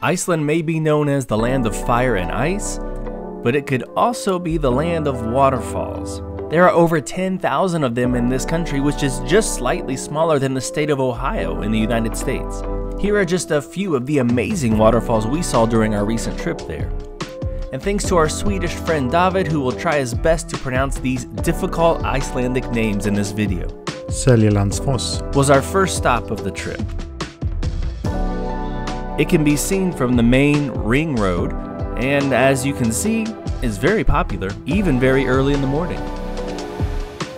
Iceland may be known as the land of fire and ice, but it could also be the land of waterfalls. There are over 10,000 of them in this country, which is just slightly smaller than the state of Ohio in the United States. Here are just a few of the amazing waterfalls we saw during our recent trip there. And thanks to our Swedish friend David, who will try his best to pronounce these difficult Icelandic names in this video. Seljalandsfoss was our first stop of the trip. It can be seen from the main ring road, and as you can see, is very popular, even very early in the morning.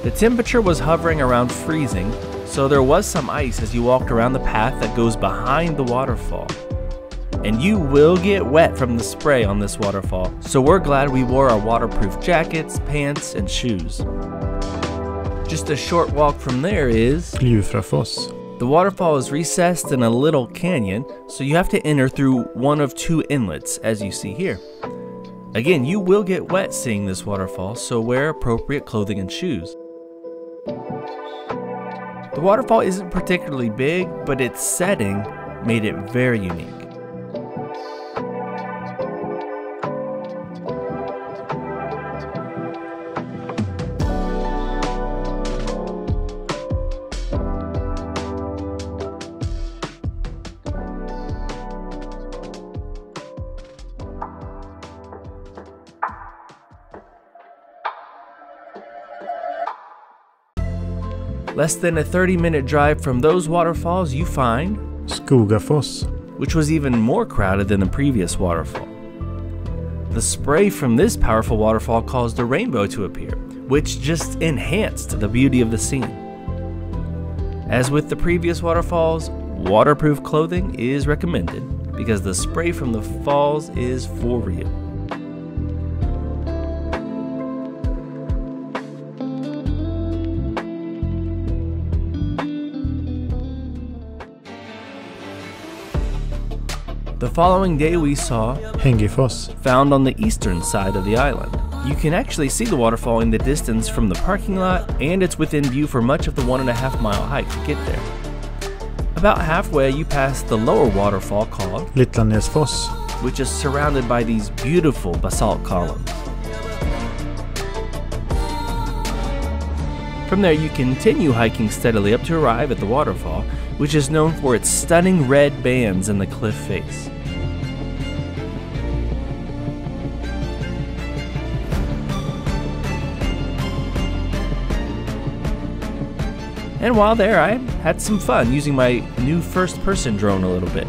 The temperature was hovering around freezing, so there was some ice as you walked around the path that goes behind the waterfall. And you will get wet from the spray on this waterfall, so we're glad we wore our waterproof jackets, pants, and shoes. Just a short walk from there is Gljufrafoss. The waterfall is recessed in a little canyon, so you have to enter through one of two inlets, as you see here. Again, you will get wet seeing this waterfall, so wear appropriate clothing and shoes. The waterfall isn't particularly big, but its setting made it very unique. Less than a 30-minute drive from those waterfalls, you find Skogafoss, which was even more crowded than the previous waterfall. The spray from this powerful waterfall caused a rainbow to appear, which just enhanced the beauty of the scene. As with the previous waterfalls, waterproof clothing is recommended because the spray from the falls is for real. The following day we saw Hengifoss, found on the eastern side of the island. You can actually see the waterfall in the distance from the parking lot, and it's within view for much of the 1.5-mile hike to get there. About halfway you pass the lower waterfall called Litlanesfoss, which is surrounded by these beautiful basalt columns. From there you continue hiking steadily up to arrive at the waterfall, which is known for its stunning red bands in the cliff face. And while there, I had some fun using my new first-person drone a little bit.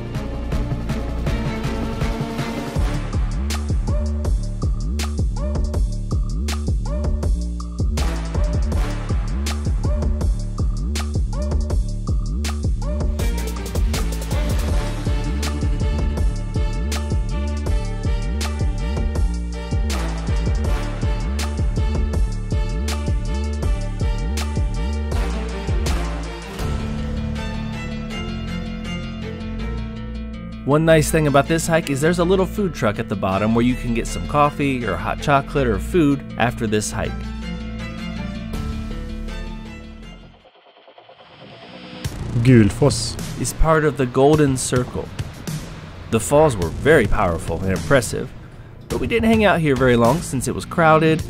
One nice thing about this hike is there's a little food truck at the bottom where you can get some coffee or hot chocolate or food after this hike. Gulfoss is part of the Golden Circle. The falls were very powerful and impressive, but we didn't hang out here very long since it was crowded,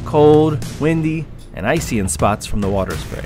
cold, windy, and icy in spots from the water spray.